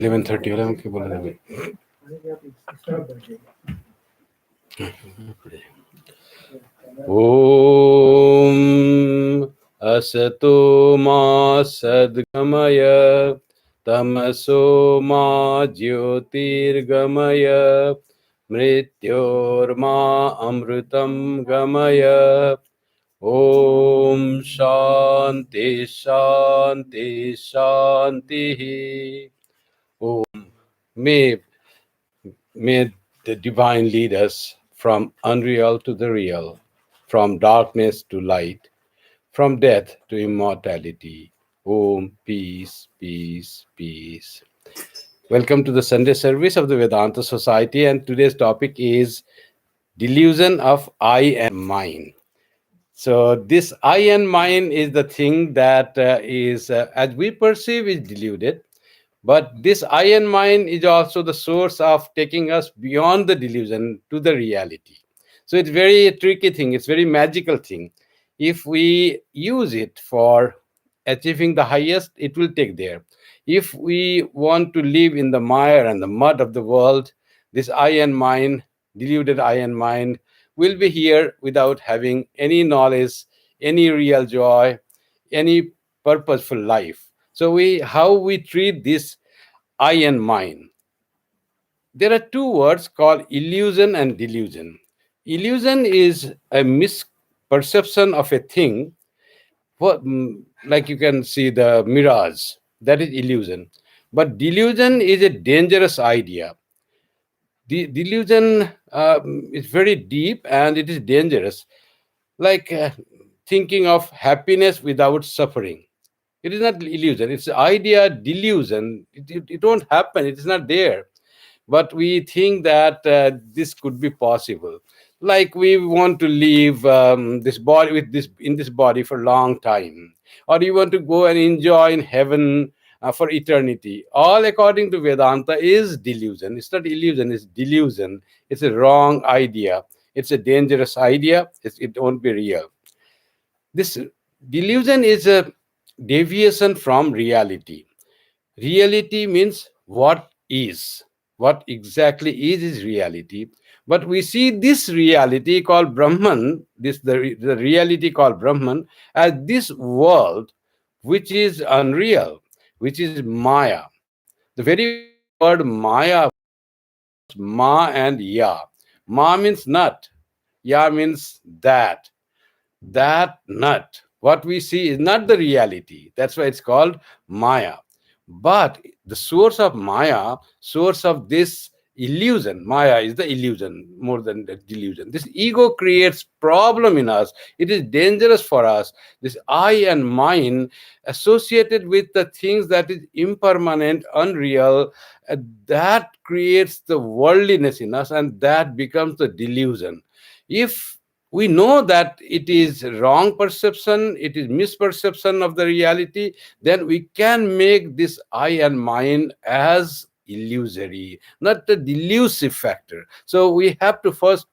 11:30 হলে আমাকে বলে দেবে। ওম আসতো মা সদ্গময় তমসো মা জ্যোতির্গময় মৃত্যোর্মা অমৃতম গময়। ওম শান্তি শান্তি শান্তি। May May the divine lead us from unreal to the real, from darkness to light, from death to immortality. Om, peace, peace, peace. Welcome to the Sunday service of the Vedanta Society, and today's topic is delusion of I and mine. So, this I and mine is the thing that as we perceive, is deluded. But this I and mine is also the source of taking us beyond the delusion to the reality. So it's very tricky thing. It's very magical thing. If we use it for achieving the highest, it will take there. If we want to live in the mire and the mud of the world, this I and mine, deluded I and mine, will be here without having any knowledge, any real joy, any purposeful life. So how we treat this I and mine. There are two words called illusion and delusion. Illusion is a misperception of a thing. Like you can see the mirage, that is illusion. But delusion is a dangerous idea. The delusion is very deep and it is dangerous. Like thinking of happiness without suffering. It is not illusion. It's idea delusion. It won't happen. It is not there. But we think that this could be possible. Like we want to live this body with this in this body for a long time, or you want to go and enjoy in heaven for eternity. All according to Vedanta is delusion. It's not illusion. It's delusion. It's a wrong idea. It's a dangerous idea. It won't be real. This delusion is a deviation from reality. Reality means what is. What exactly is reality. But we see this reality called Brahman, the reality called Brahman, as this world which is unreal, which is Maya. The very word Maya, Ma and Ya. Ma means not, Ya means that nut. What we see is not the reality. That's why it's called Maya. But the source of Maya, source of this illusion, Maya is the illusion more than the delusion. This ego creates problem in us. It is dangerous for us. This I and mine associated with the things that is impermanent, unreal, that creates the worldliness in us and that becomes the delusion. If we know that it is wrong perception, it is misperception of the reality, then we can make this I and mine as illusory, not the delusive factor. So we have to first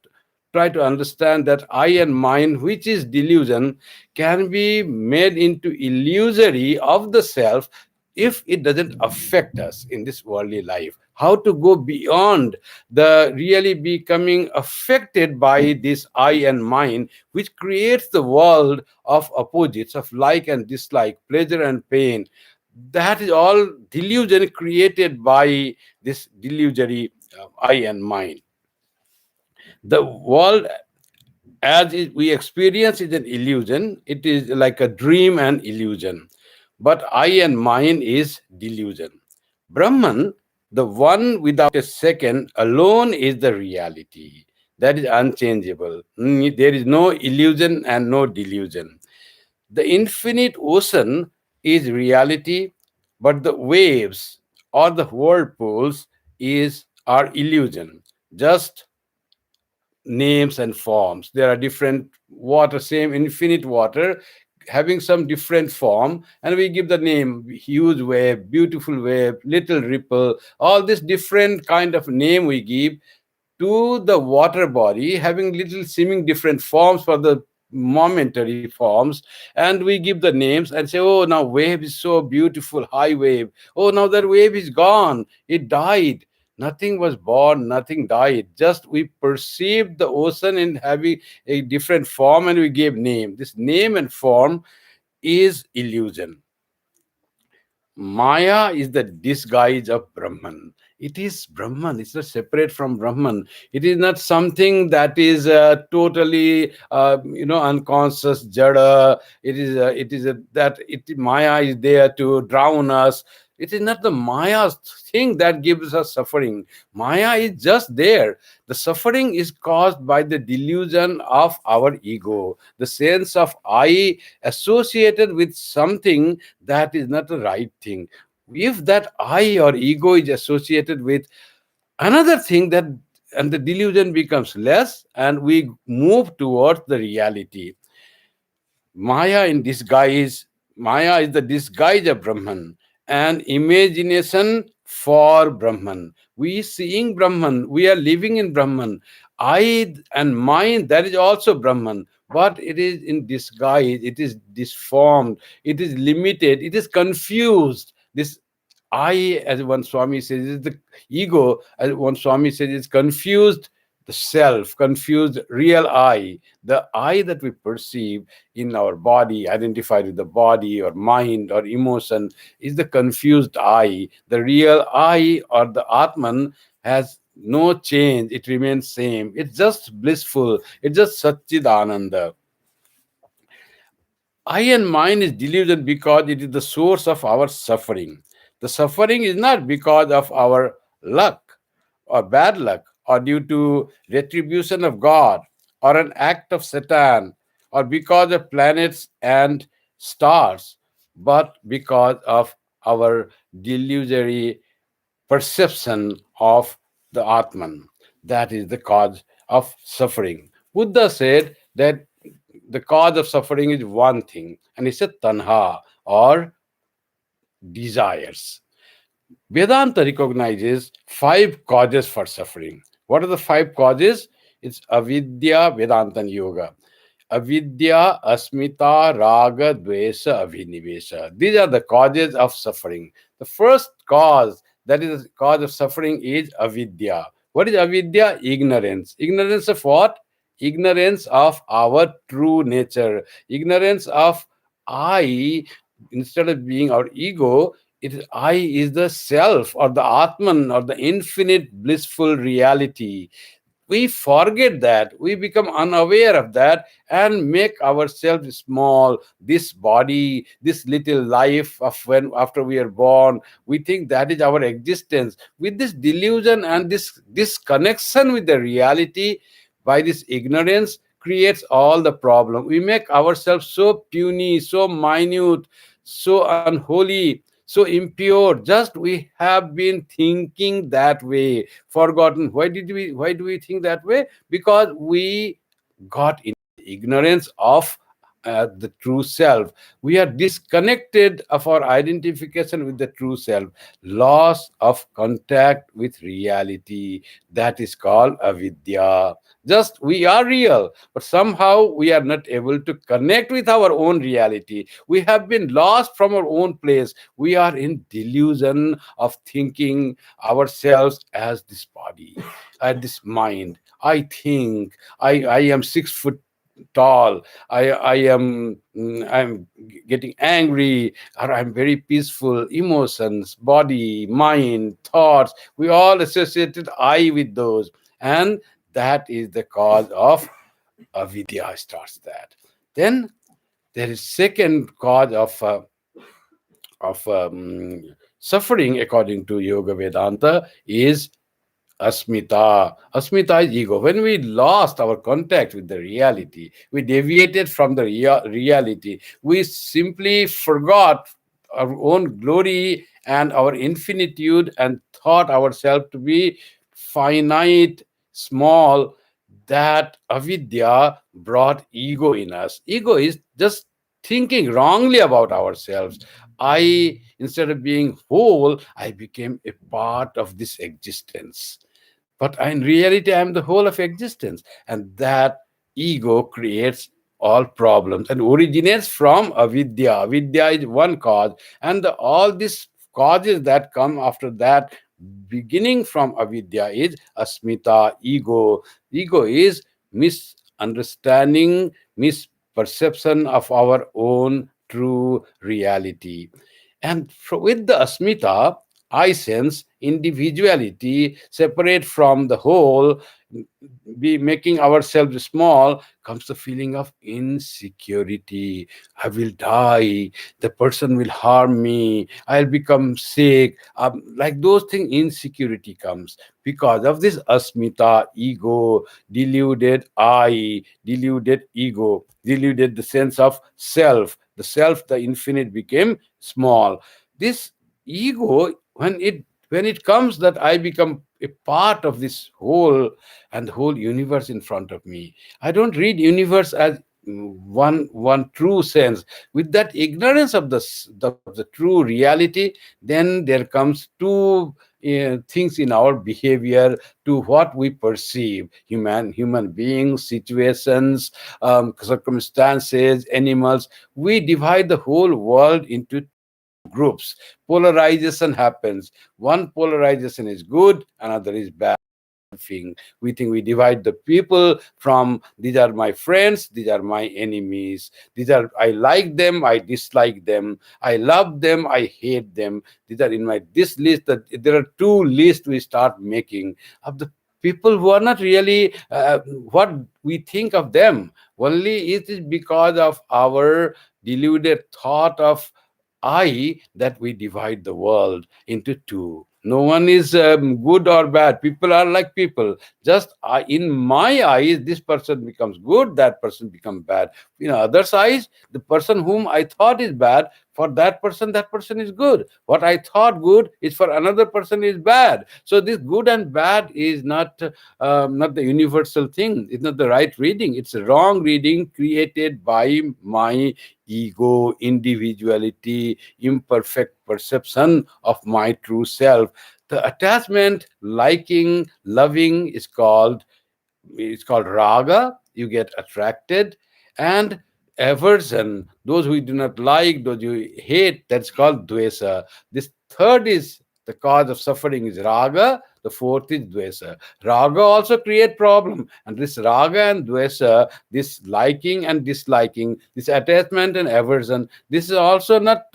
try to understand that I and mine, which is delusion, can be made into illusory of the self if it doesn't affect us in this worldly life. How to go beyond the really becoming affected by this I and mine, which creates the world of opposites, of like and dislike, pleasure and pain. That is all delusion created by this delusory I and mine. The world we experience is an illusion. It is like a dream and illusion. But I and mine is delusion. Brahman, the one without a second, alone is the reality. That is unchangeable. There is no illusion and no delusion. The infinite ocean is reality, but the waves or the whirlpools are illusion. Just names and forms. There are different water, same infinite water, having some different form, and we give the name huge wave, beautiful wave, little ripple, all this different kind of name we give to the water body, having little seeming different forms for the momentary forms, and we give the names and say, oh, now wave is so beautiful, high wave. Oh, now that wave is gone, it died. Nothing was born, nothing died. Just we perceived the ocean in having a different form and we gave name. This name and form is illusion. Maya is the disguise of Brahman. It is Brahman. It's not separate from Brahman. It is not something that is totally, unconscious, jada. That Maya is there to drown us. It is not the Maya thing that gives us suffering. Maya is just there. The suffering is caused by the delusion of our ego, the sense of I associated with something that is not the right thing. If that I or ego is associated with another thing, that and the delusion becomes less and we move towards the reality. Maya in disguise, Maya is the disguise of Brahman, and imagination for Brahman. We seeing Brahman, we are living in Brahman. I and mind, that is also Brahman, but it is in disguise, it is disformed, it is limited, it is confused. This I, as one Swami says, is the ego, as one Swami says, is confused the self, confused real I, the I that we perceive in our body, identified with the body or mind or emotion, is the confused I. The real I or the Atman has no change, it remains same. It's just blissful, it's just Satchidananda. I and mine is delusion because it is the source of our suffering. The suffering is not because of our luck or bad luck or due to retribution of God or an act of Satan or because of planets and stars, but because of our delusory perception of the Atman. That is the cause of suffering. Buddha said that the cause of suffering is one thing, and he said tanha or desires. Vedanta recognizes five causes for suffering. What are the five causes? It's avidya, Vedanta and yoga. Avidya, Asmita, Raga, Dvesa, Abhinivesa. These are the causes of suffering. The first cause, that is the cause of suffering, is avidya. What is avidya? Ignorance. Ignorance of what? Ignorance of our true nature. Ignorance of I, instead of being our ego, it is I is the self or the Atman or the infinite blissful reality. We forget that, we become unaware of that and make ourselves small. This body, this little life of when after we are born, we think that is our existence. With this delusion and this disconnection with the reality, by this ignorance creates all the problem. We make ourselves so puny, so minute, so unholy, so impure. Just we have been thinking that way, forgotten. Why do we think that way? Because we got in ignorance of the true self. We are disconnected of our identification with the true self, loss of contact with reality. That is called avidya. Just we are real, but somehow we are not able to connect with our own reality. We have been lost from our own place. We are in delusion of thinking ourselves as this body, as this mind. I think I am 6 foot tall. I'm getting angry, or I'm very peaceful. Emotions, body, mind, thoughts, we all associated I with those, and that is the cause of avidya starts that. Then there is second cause of suffering according to Yoga Vedanta is Asmita. Asmita is ego. When we lost our contact with the reality, we deviated from the reality. We simply forgot our own glory and our infinitude and thought ourselves to be finite, small. That avidya brought ego in us. Ego is just thinking wrongly about ourselves. I, instead of being whole, I became a part of this existence, but in reality, I am the whole of existence. And that ego creates all problems and originates from avidya. Avidya is one cause, and all these causes that come after that, beginning from avidya, is asmita, ego. Ego is misunderstanding, misperception of our own true reality. And with the asmita, I sense individuality separate from the whole, be making ourselves small, comes the feeling of insecurity. I will die, the person will harm me, I'll become sick. Like those things, insecurity comes because of this asmita, ego, deluded I, deluded ego, deluded the sense of self. The self, the infinite, became small. This ego, when it comes that I become a part of this whole, and the whole universe in front of me, I don't read universe as one true sense. With that ignorance of the true reality, then there comes two things in our behavior, to what we perceive: human beings, situations, circumstances, animals. We divide the whole world into two groups. Polarization happens. One polarization is good, another is bad thing. We think we divide the people from, these are my friends, these are my enemies. These are, I like them, I dislike them, I love them, I hate them. These are in my this list. That there are two lists we start making of the people who are not really what we think of them. Only it is because of our deluded thought of I that we divide the world into two. No one is good or bad. People are like people. Just in my eyes, this person becomes good, that person becomes bad. In others' eyes, the person whom I thought is bad, for that person is good. What I thought good is for another person is bad. So this good and bad is not the universal thing. It's not the right reading. It's a wrong reading created by my ego, individuality, imperfect perception of my true self. The attachment, liking, loving is called raga. You get attracted. And aversion, those who do not like, those you hate, that's called dvesa. This third is the cause of suffering is raga. The fourth is dvesa. Raga also create problem, and this raga and dvesa, this liking and disliking, this attachment and aversion, this is also not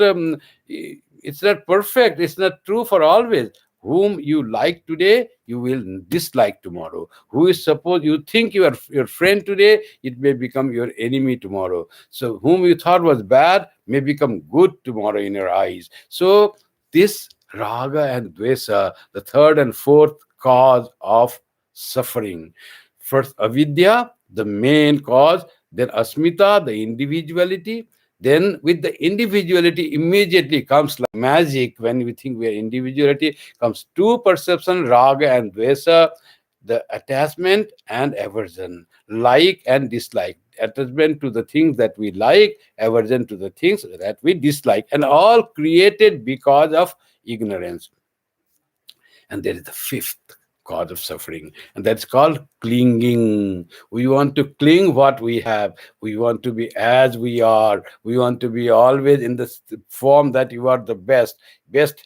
it's not perfect, it's not true for always. Whom you like today, you will dislike tomorrow. Who is, suppose you think you are your friend today, it may become your enemy tomorrow. So whom you thought was bad may become good tomorrow in your eyes. So this raga and dvesa, the third and fourth cause of suffering. First avidya, the main cause, then asmita, the individuality. Then with the individuality immediately comes like magic. When we think we are individuality, comes two perception, raga and dvesa, the attachment and aversion, like and dislike. Attachment to the things that we like, aversion to the things that we dislike, and all created because of ignorance. And there is the fifth cause of suffering, and that's called clinging. We want to cling what we have. We want to be as we are. We want to be always in the form that you are the best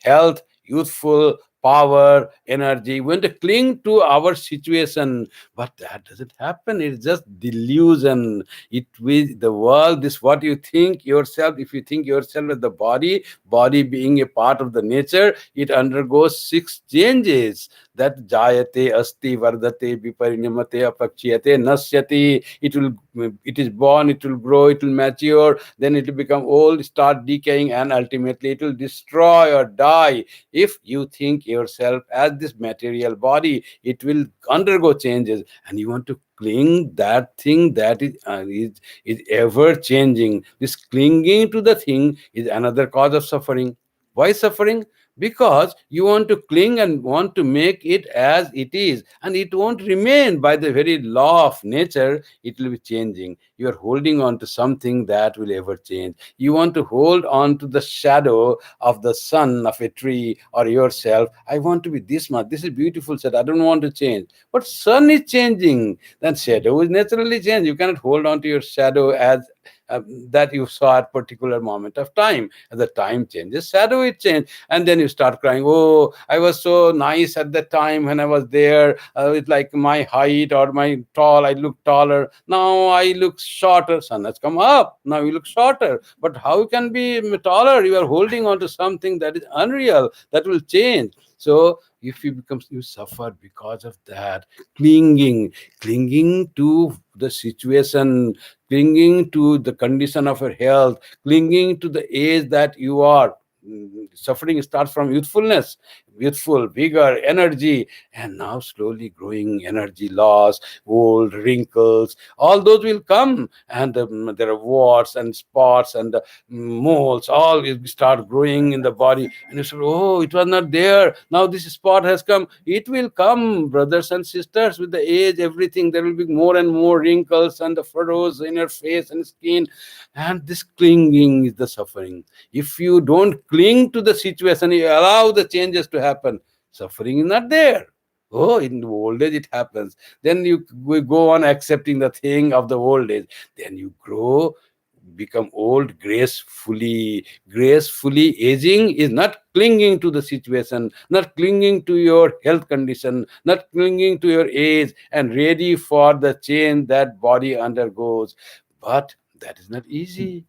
health, youthful, power, energy. We want to cling to our situation, but that doesn't happen. It's just delusion. It with the world, this what you think yourself. If you think yourself as the body being a part of the nature, it undergoes six changes. That jayate, asti, vardate, viparinamate, apakshiyate, nasyati. It is born, it will grow, it will mature, then it will become old, start decaying, and ultimately it will destroy or die. If you think yourself as this material body, it will undergo changes, and you want to cling that thing that is ever changing. This clinging to the thing is another cause of suffering. Why suffering? because you want to cling and want to make it as it is, and it won't remain. By the very law of nature, it will be changing. You are holding on to something that will ever change. You want to hold on to the shadow of the sun of a tree or yourself. I want to be this much, this is beautiful set, I don't want to change. But sun is changing, then shadow is naturally changed. You cannot hold on to your shadow as that you saw at particular moment of time. As the time changes, shadow it change, and then you start crying. Oh, I was so nice at the time when I was there. It's like my height or my tall. I look taller. Now I look shorter. Sun has come up. Now you look shorter. But how you can be taller? You are holding on to something that is unreal. That will change. So if you become, you suffer because of that clinging to the situation, clinging to the condition of your health, clinging to the age that you are. Suffering starts from youthfulness, youthful vigor, energy, and now slowly growing energy loss, old wrinkles, all those will come, and there are warts and spots and moles, all will start growing in the body, and you say, oh, it was not there, now this spot has come. It will come, brothers and sisters, with the age, everything. There will be more and more wrinkles and the furrows in your face and skin, and this clinging is the suffering. If you don't cling to the situation, you allow the changes to happen, suffering is not there. Oh, in the old age it happens. Then you will go on accepting the thing of the old age. Then you grow, become old gracefully. Gracefully aging is not clinging to the situation, not clinging to your health condition, not clinging to your age, and ready for the change that body undergoes. But that is not easy.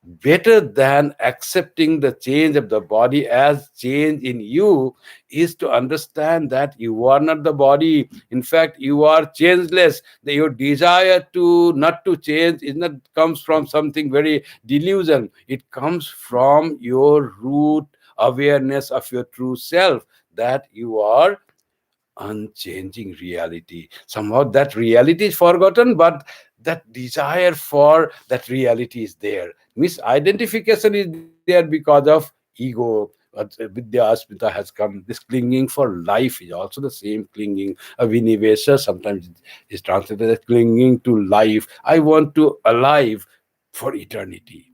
Better than accepting the change of the body as change in you is to understand that you are not the body. In fact, you are changeless. Your desire to not to change is not comes from something very delusion. It comes from your root awareness of your true self, that you are unchanging reality. Somehow that reality is forgotten, but that desire for that reality is there. Misidentification is there because of ego. Vidya Asmita has come. This clinging for life is also the same clinging. A vinivesa sometimes is translated as clinging to life. I want to alive for eternity.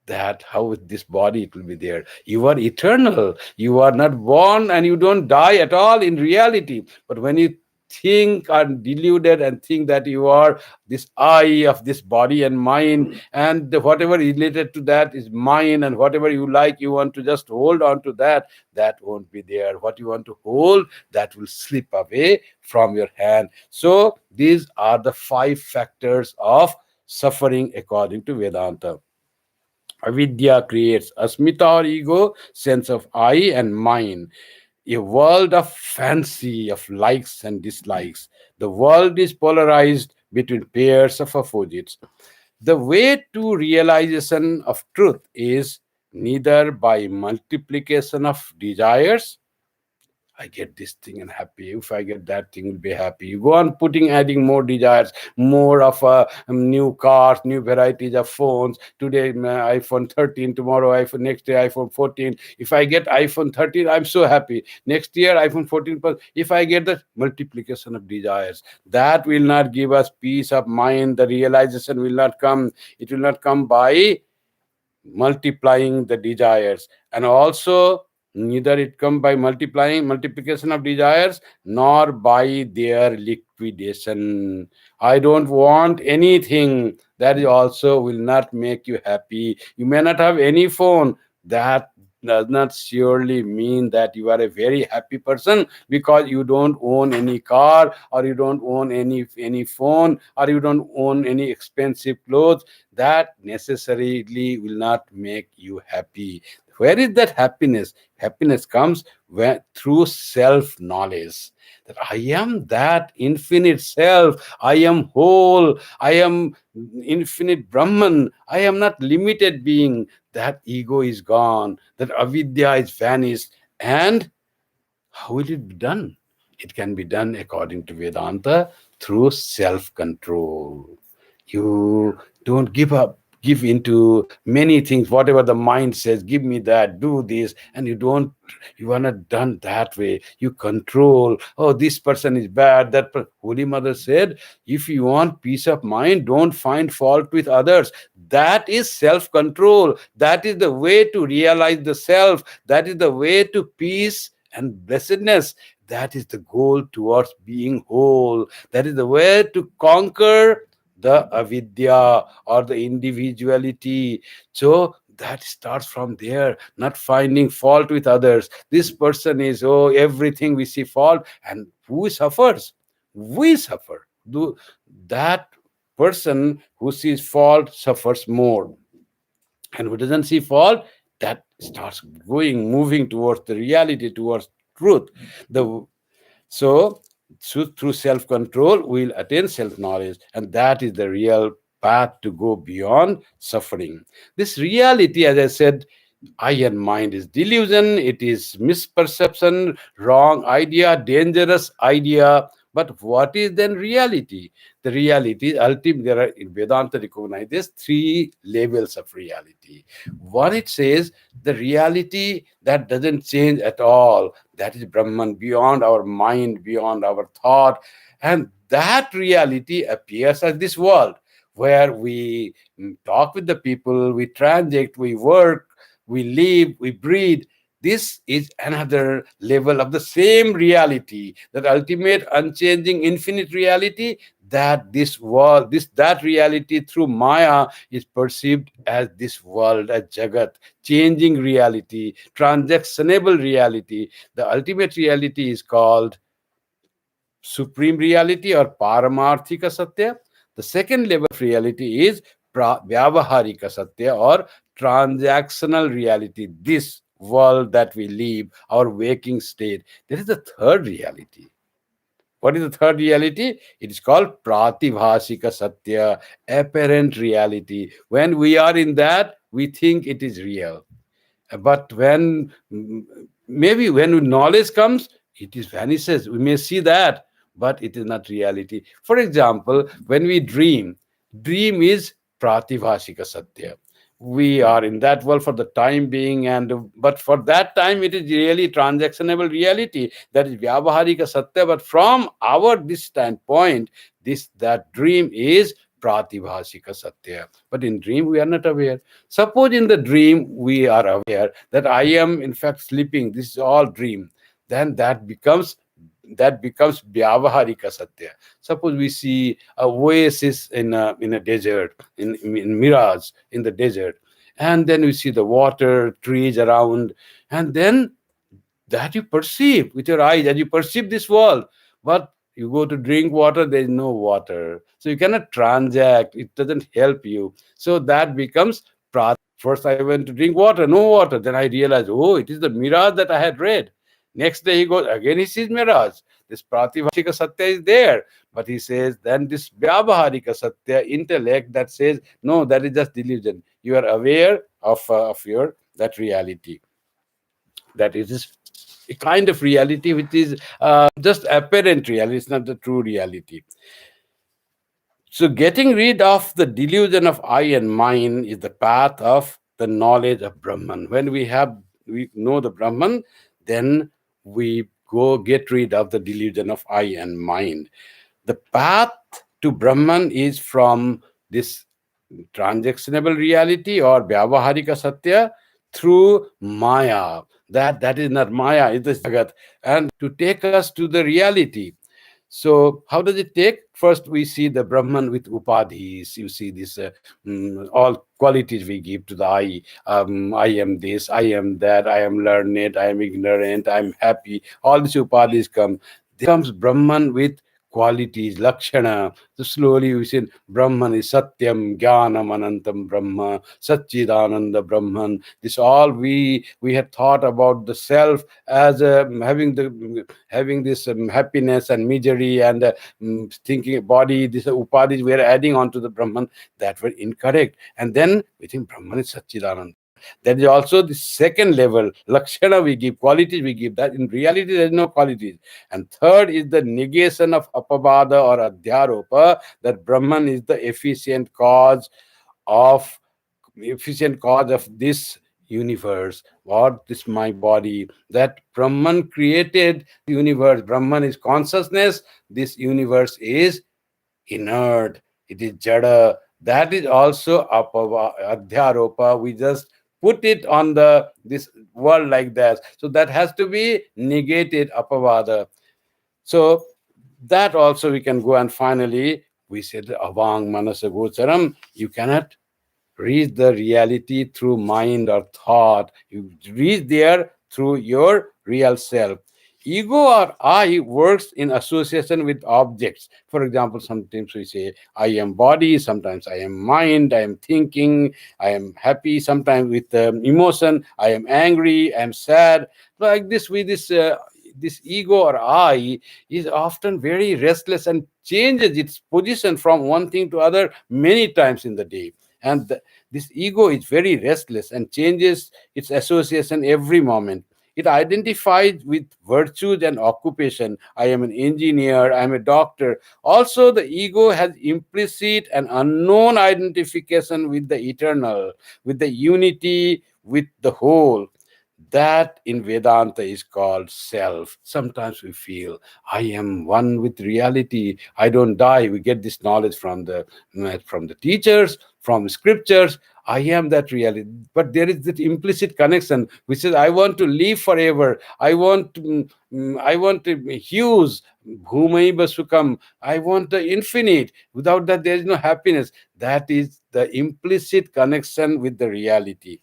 That how with this body it will be there. You are eternal, you are not born, and you don't die at all in reality. But when you think and deluded and think that you are this I of this body and mind, and whatever related to that is mine, and whatever you like, you want to just hold on to that, that won't be there. What you want to hold, that will slip away from your hand. So these are the five factors of suffering according to Vedanta. Avidya creates asmita or ego, sense of I and mine, a world of fancy, of likes and dislikes. The world is polarized between pairs of opposites. The way to realization of truth is neither by multiplication of desires. I get this thing and happy. If I get that thing, will be happy. You go on putting, adding more desires, more of new cars, new varieties of phones. Today, iPhone 13. Tomorrow, iPhone. Next day, iPhone 14. If I get iPhone 13, I'm so happy. Next year, iPhone 14 Plus. If I get the multiplication of desires, that will not give us peace of mind. The realization will not come. It will not come by multiplying the desires, and also neither it come by multiplication of desires, nor by their liquidation. I don't want anything, that is also will not make you happy. You may not have any phone, that does not surely mean that you are a very happy person, because you don't own any car, or you don't own any phone, or you don't own any expensive clothes. That necessarily will not make you happy. Where is that happiness? Happiness comes through self knowledge, that I am that infinite self, I am whole, I am infinite Brahman, I am not limited being. That ego is gone, that avidya is vanished. And how will it be done? It can be done according to Vedanta through self control. You don't give up. give into many things, whatever the mind says, give me that, do this, and you are not done that way. You control, oh, this person is bad, Holy Mother said, if you want peace of mind, don't find fault with others. That is self control. That is the way to realize the self. That is the way to peace and blessedness. That is the goal towards being whole. That is the way to conquer the avidya or the individuality. So that starts from there, not finding fault with others. This person is, oh, everything we see fault, and who suffers? We suffer. That person who sees fault suffers more, and who doesn't see fault, that starts moving towards the reality, towards truth. The so, through self control, we'll attain self knowledge, and that is the real path to go beyond suffering. This reality, as I said, I and mind is delusion, it is misperception, wrong idea, dangerous idea. But what is then reality? The reality, ultimately, there are in Vedanta recognizes three levels of reality. One, it says the reality that doesn't change at all. That is Brahman, beyond our mind, beyond our thought. And that reality appears as this world where we talk with the people, we transact, we work, we live, we breathe. This is another level of the same reality, that ultimate, unchanging, infinite reality. That this world, that reality through Maya is perceived as this world, as Jagat, changing reality, transactionable reality. The ultimate reality is called supreme reality or paramarthika satya. The second level of reality is vyavaharika satya or transactional reality, this world that we live, our waking state. There is the third reality. What is the third reality? It is called pratibhasika satya, apparent reality. When we are in that, we think it is real. But maybe when knowledge comes, it is vanishes. We may see that, but it is not reality. For example, when we dream is pratibhashika satya. We are in that world for the time being, and but for that time it is really transactionable reality, that is vyavaharika satya. But from our this standpoint, this that dream is pratibhashika satya. But in dream we are not aware. Suppose in the dream we are aware that I am in fact sleeping, this is all dream, then that becomes vyavaharika satya. Suppose we see a oasis in a desert, in mirage in the desert, and then we see the water, trees around, and then that you perceive with your eyes, as you perceive this world. But you go to drink water, there is no water. So you cannot transact, it doesn't help you. So that becomes first I went to drink water, no water. Then I realized, oh, it is the mirage that I had read. Next day he goes, again he sees mirage. This Prativashika Satya is there. But he says, then this Vyavaharika Satya, intellect, that says, no, that is just delusion. You are aware of your that reality. That is a kind of reality which is just apparent reality, it's not the true reality. So, getting rid of the delusion of I and mine is the path of the knowledge of Brahman. When we know the Brahman, then we go get rid of the delusion of I and mine. The path to Brahman is from this transactionable reality or Vyavaharika Satya through Maya. That is not Maya, it is Jagat. And to take us to the reality. So, how does it take? First, we see the Brahman with upadhis. You see this, all qualities we give to the I. I am this, I am that, I am learned, I am ignorant, I am happy. All these upadhis come. Then comes Brahman with qualities, lakshana. So slowly we see Brahman is Satyam, Jnanam, Anantam Brahma, Satchidananda Brahman. This all we had thought about the self as having this happiness and misery and thinking body, this upadhis we are adding on to the Brahman, that were incorrect. And then we think Brahman is Satchidananda. There is also the second level, lakshana we give, qualities we give, that in reality there is no qualities. And third is the negation of apabada or adhyaropa, that Brahman is the efficient cause of efficient cause of this universe, what is my body, that Brahman created universe. Brahman is consciousness, this universe is inert, it is jada. That is also apava, adhyaropa. We just put it on the this world like that. So that has to be negated, apavada. So that also we can go, and finally we said avang manasa gocharam. You cannot reach the reality through mind or thought. You reach there through your real self. Ego or I works in association with objects. For example, sometimes we say, I am body, sometimes I am mind, I am thinking, I am happy, sometimes with emotion, I am angry, I am sad. Like this, with this ego or I is often very restless and changes its position from one thing to other many times in the day. And this ego is very restless and changes its association every moment. It identifies with virtues and occupation. I am an engineer, I am a doctor. Also, the ego has implicit and unknown identification with the eternal, with the unity, with the whole. That in Vedanta is called self. Sometimes we feel I am one with reality. I don't die. We get this knowledge from the teachers, from scriptures. I am that reality. But there is that implicit connection which says I want to live forever. I want to huge. Bhumaiva Sukham. I want the infinite. Without that, there is no happiness. That is the implicit connection with the reality.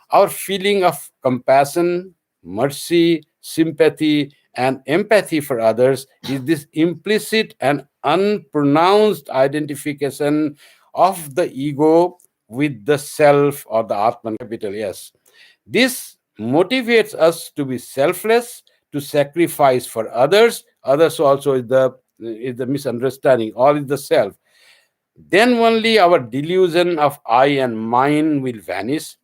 Our feeling of compassion, mercy, sympathy, and empathy for others is this implicit and unpronounced identification of the ego with the self or the Atman, capital S. This motivates us to be selfless, to sacrifice for others. Others also is the misunderstanding. All is the self. Then only our delusion of I and mine will vanish,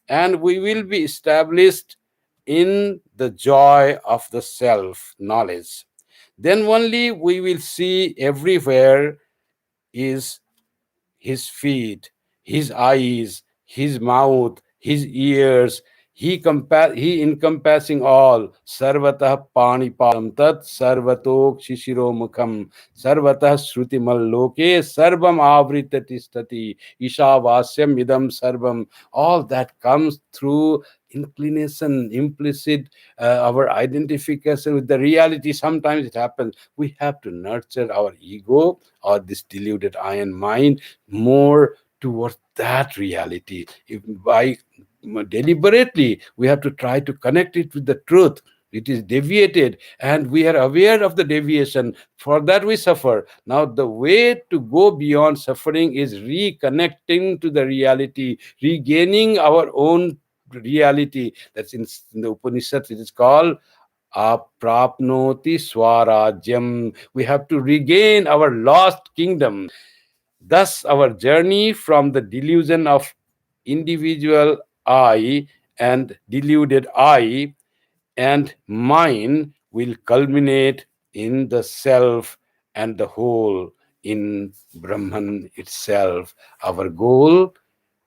and we will be established in the joy of the self knowledge. Then only we will see everywhere is his feet, his eyes, his mouth, his ears. He encompassing all. Sarvatah panipadam tat sarvatok shishiro mukham sarvatah shrutimal loke sarvam avritati stati ishavasyam idam sarvam. All that comes through inclination, implicit, our identification with the reality. Sometimes it happens. We have to nurture our ego or this deluded I and mind more towards that reality. If by deliberately we have to try to connect it with the truth, it is deviated and we are aware of the deviation. For that we suffer. Now the way to go beyond suffering is reconnecting to the reality, regaining our own reality. That's in the Upanishads. It is called aprapnoti swarajyam. We have to regain our lost kingdom. Thus, our journey from the delusion of individual I and deluded I and mine will culminate in the self and the whole, in Brahman itself. Our goal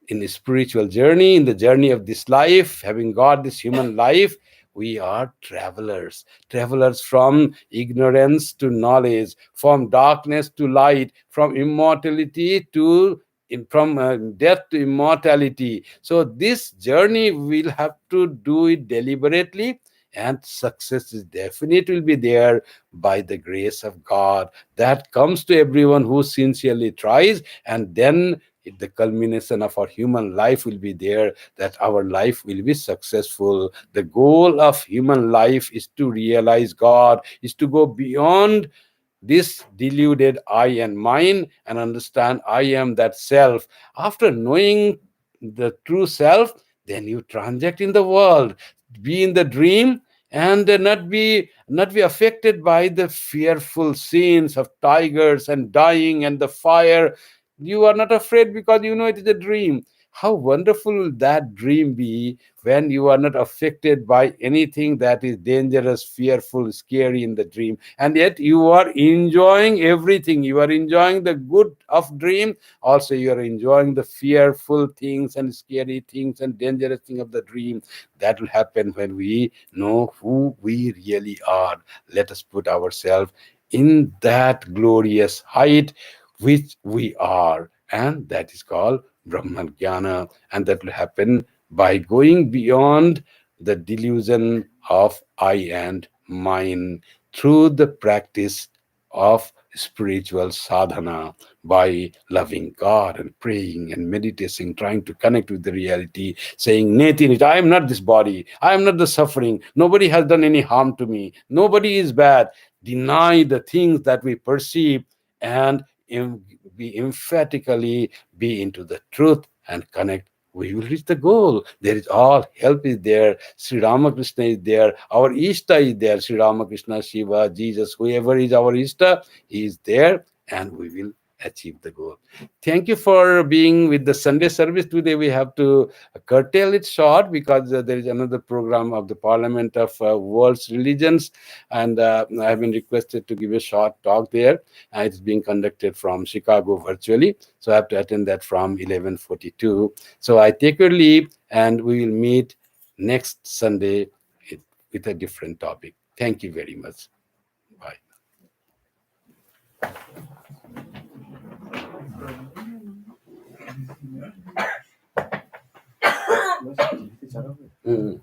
in the spiritual journey, in the journey of this life, having got this human life, we are travelers, travelers from ignorance to knowledge, from darkness to light, from immortality to from death to immortality. So this journey we'll have to do it deliberately, and success is definitely will be there by the grace of God. That comes to everyone who sincerely tries, and then the culmination of our human life will be there, that our life will be successful. The goal of human life is to realize God, is to go beyond this deluded I and mine and understand I am that self. After knowing the true self, then you transact in the world, be in the dream, and not be affected by the fearful scenes of tigers and dying and the fire. You are not afraid because you know it is a dream. How wonderful will that dream be when you are not affected by anything that is dangerous, fearful, scary in the dream, and yet you are enjoying everything. You are enjoying the good of dream, also you are enjoying the fearful things and scary things and dangerous things of the dream. That will happen when we know who we really are. Let us put ourselves in that glorious height which we are, and that is called Brahman Jnana, and that will happen by going beyond the delusion of I and mine through the practice of spiritual sadhana, by loving God and praying and meditating, trying to connect with the reality, saying, Neti, I am not this body, I am not the suffering, nobody has done any harm to me, nobody is bad. Deny the things that we perceive and be emphatically be into the truth and connect. We will reach the goal. There is all help is there. Sri Ramakrishna is there. Our Ishta is there. Sri Ramakrishna, Shiva, Jesus, whoever is our Ishta, he is there, and we will achieve the goal. Thank you for being with the Sunday service today. We have to curtail it short because there is another program of the Parliament of World's Religions, and I have been requested to give a short talk there. It's being conducted from Chicago virtually, so I have to attend that from 11:42. So I take your leave, and we will meet next Sunday with a different topic. Thank you very much. Bye. Mhm.